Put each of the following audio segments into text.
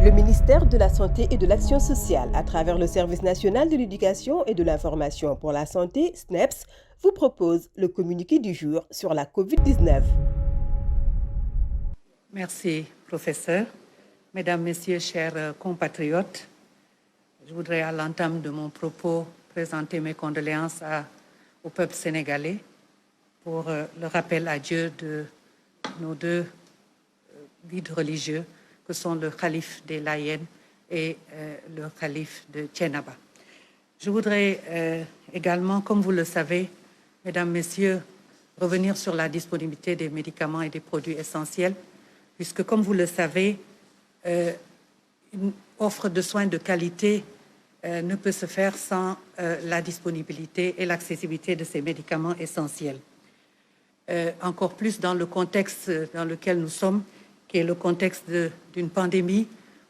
Le ministère de la Santé et de l'Action sociale, à travers le Service national de l'éducation et de l'information pour la santé, SNEPS, vous propose le communiqué du jour sur la COVID-19. Merci, professeur. Mesdames, Messieurs, chers compatriotes, je voudrais à l'entame de mon propos présenter mes condoléances au peuple sénégalais pour le rappel à Dieu de nos deux guides religieux que sont le calife des Layènes et le calife de Thiénaba. Je voudrais également, comme vous le savez, Mesdames, Messieurs, revenir sur la disponibilité des médicaments et des produits essentiels, puisque, comme vous le savez, une offre de soins de qualité ne peut se faire sans la disponibilité et l'accessibilité de ces médicaments essentiels. Encore plus dans le contexte dans lequel nous sommes, qui est le contexte d'une pandémie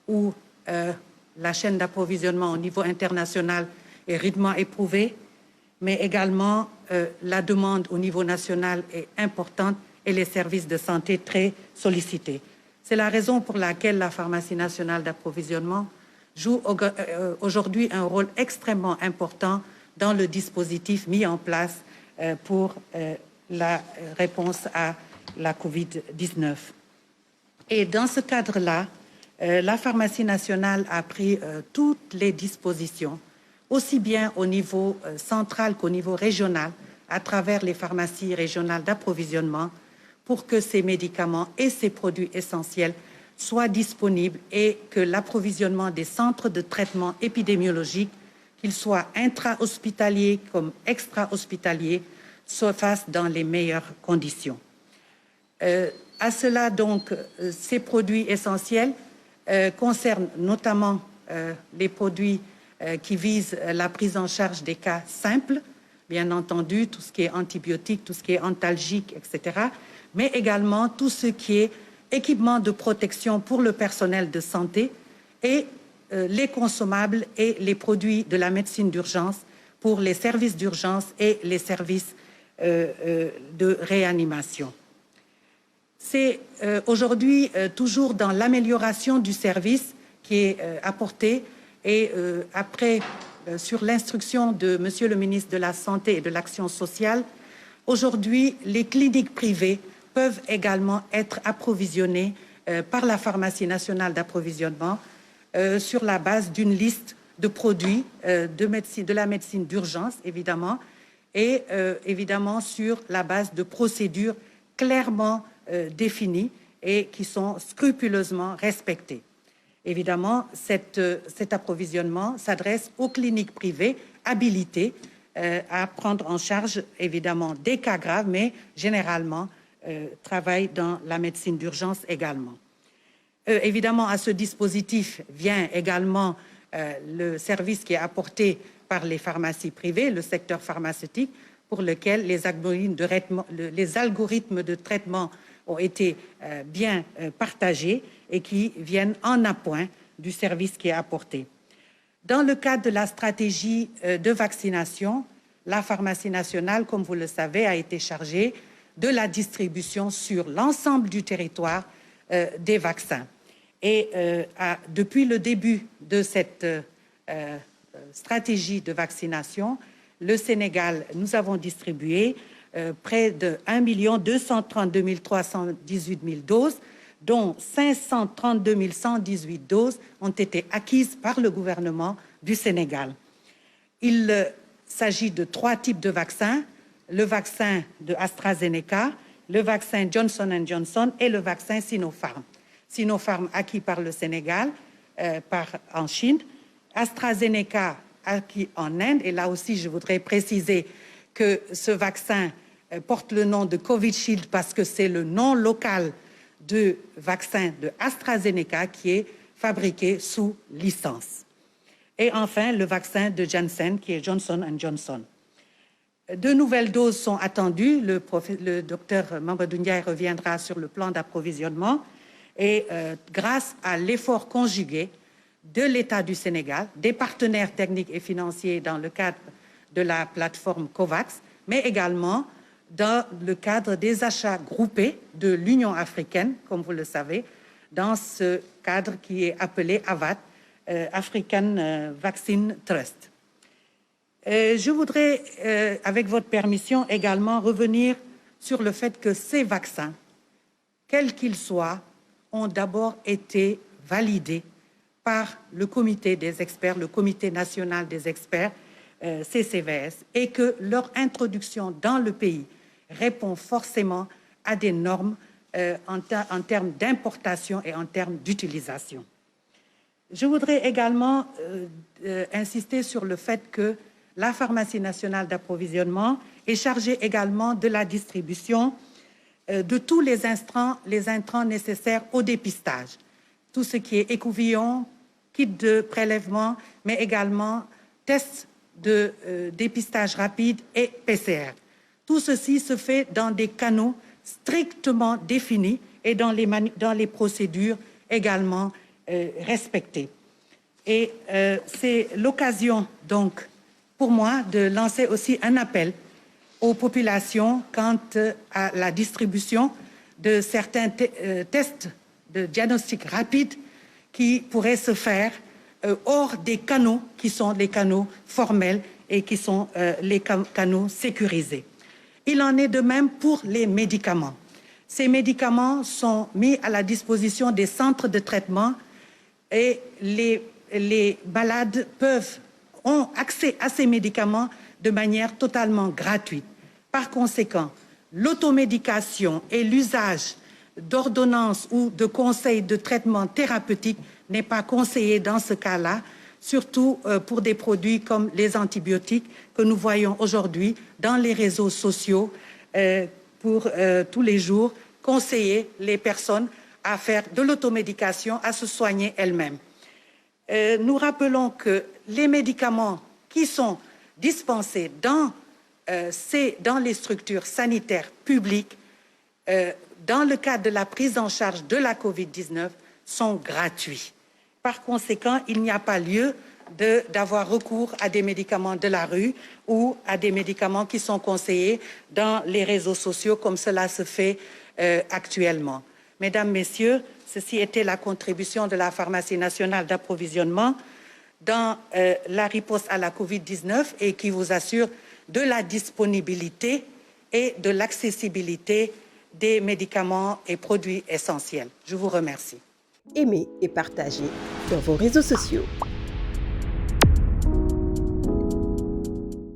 où la chaîne d'approvisionnement au niveau international est rudement éprouvée, mais également la demande au niveau national est importante et les services de santé très sollicités. C'est la raison pour laquelle la pharmacie nationale d'approvisionnement joue aujourd'hui un rôle extrêmement important dans le dispositif mis en place pour la réponse à la COVID-19. Et dans ce cadre-là, la pharmacie nationale a pris toutes les dispositions, aussi bien au niveau central qu'au niveau régional, à travers les pharmacies régionales d'approvisionnement, pour que ces médicaments et ces produits essentiels soient disponibles et que l'approvisionnement des centres de traitement épidémiologique, qu'ils soient intra-hospitaliers comme extra-hospitaliers, se fasse dans les meilleures conditions. À cela, donc, ces produits essentiels concernent notamment les produits qui visent la prise en charge des cas simples, bien entendu, tout ce qui est antibiotiques, tout ce qui est antalgique, etc., mais également tout ce qui est équipement de protection pour le personnel de santé et les consommables et les produits de la médecine d'urgence pour les services d'urgence et les services de réanimation. C'est aujourd'hui toujours dans l'amélioration du service qui est apporté et après, sur l'instruction de Monsieur le ministre de la Santé et de l'Action sociale, aujourd'hui, les cliniques privées peuvent également être approvisionnées par la pharmacie nationale d'approvisionnement sur la base d'une liste de produits de la médecine d'urgence, évidemment, et évidemment sur la base de procédures clairement définies et qui sont scrupuleusement respectées. Évidemment, cet approvisionnement s'adresse aux cliniques privées habilitées à prendre en charge, évidemment, des cas graves, mais généralement travaillent dans la médecine d'urgence également. Évidemment, à ce dispositif vient également le service qui est apporté par les pharmacies privées, le secteur pharmaceutique, pour lequel les algorithmes de traitement ont été bien partagés et qui viennent en appoint du service qui est apporté. Dans le cadre de la stratégie de vaccination, la pharmacie nationale, comme vous le savez, a été chargée de la distribution sur l'ensemble du territoire des vaccins. Et depuis le début de cette stratégie de vaccination, le Sénégal, nous avons distribué près de 1 232 318 doses, dont 532 118 doses ont été acquises par le gouvernement du Sénégal. Il s'agit de 3 types de vaccins, le vaccin de AstraZeneca, le vaccin Johnson & Johnson et le vaccin Sinopharm. Sinopharm acquis par le Sénégal, en Chine, AstraZeneca acquis en Inde, et là aussi je voudrais préciser que ce vaccin porte le nom de Covishield parce que c'est le nom local de vaccin de AstraZeneca qui est fabriqué sous licence. Et enfin, le vaccin de Janssen qui est Johnson & Johnson. De nouvelles doses sont attendues. Le docteur Mamadou Ndiaye reviendra sur le plan d'approvisionnement. Et grâce à l'effort conjugué de l'État du Sénégal, des partenaires techniques et financiers dans le cadre de la plateforme COVAX, mais également dans le cadre des achats groupés de l'Union africaine, comme vous le savez, dans ce cadre qui est appelé AVAT, African Vaccine Trust. Je voudrais, avec votre permission, également revenir sur le fait que ces vaccins, quels qu'ils soient, ont d'abord été validés par le comité des experts, le comité national des experts, CCVS, et que leur introduction dans le pays répond forcément à des normes en termes d'importation et en termes d'utilisation. Je voudrais également insister sur le fait que la pharmacie nationale d'approvisionnement est chargée également de la distribution de tous les intrants nécessaires au dépistage. Tout ce qui est écouvillon, kit de prélèvement, mais également tests de dépistage rapide et PCR. Tout ceci se fait dans des canaux strictement définis et dans les procédures également respectées. Et c'est l'occasion donc pour moi de lancer aussi un appel aux populations quant à la distribution de certains tests de diagnostic rapide qui pourraient se faire hors des canaux qui sont les canaux formels et qui sont les canaux sécurisés. Il en est de même pour les médicaments. Ces médicaments sont mis à la disposition des centres de traitement et les malades ont accès à ces médicaments de manière totalement gratuite. Par conséquent, l'automédication et l'usage d'ordonnances ou de conseils de traitement thérapeutique n'est pas conseillé dans ce cas-là, surtout pour des produits comme les antibiotiques que nous voyons aujourd'hui dans les réseaux sociaux pour tous les jours, conseiller les personnes à faire de l'automédication, à se soigner elles-mêmes. Nous rappelons que les médicaments qui sont dispensés dans les structures sanitaires publiques, dans le cadre de la prise en charge de la COVID-19, sont gratuits. Par conséquent, il n'y a pas lieu d'avoir recours à des médicaments de la rue ou à des médicaments qui sont conseillés dans les réseaux sociaux comme cela se fait actuellement. Mesdames, Messieurs, ceci était la contribution de la pharmacie nationale d'approvisionnement dans la riposte à la COVID-19 et qui vous assure de la disponibilité et de l'accessibilité des médicaments et produits essentiels. Je vous remercie. Aimez et partagez dans vos réseaux sociaux.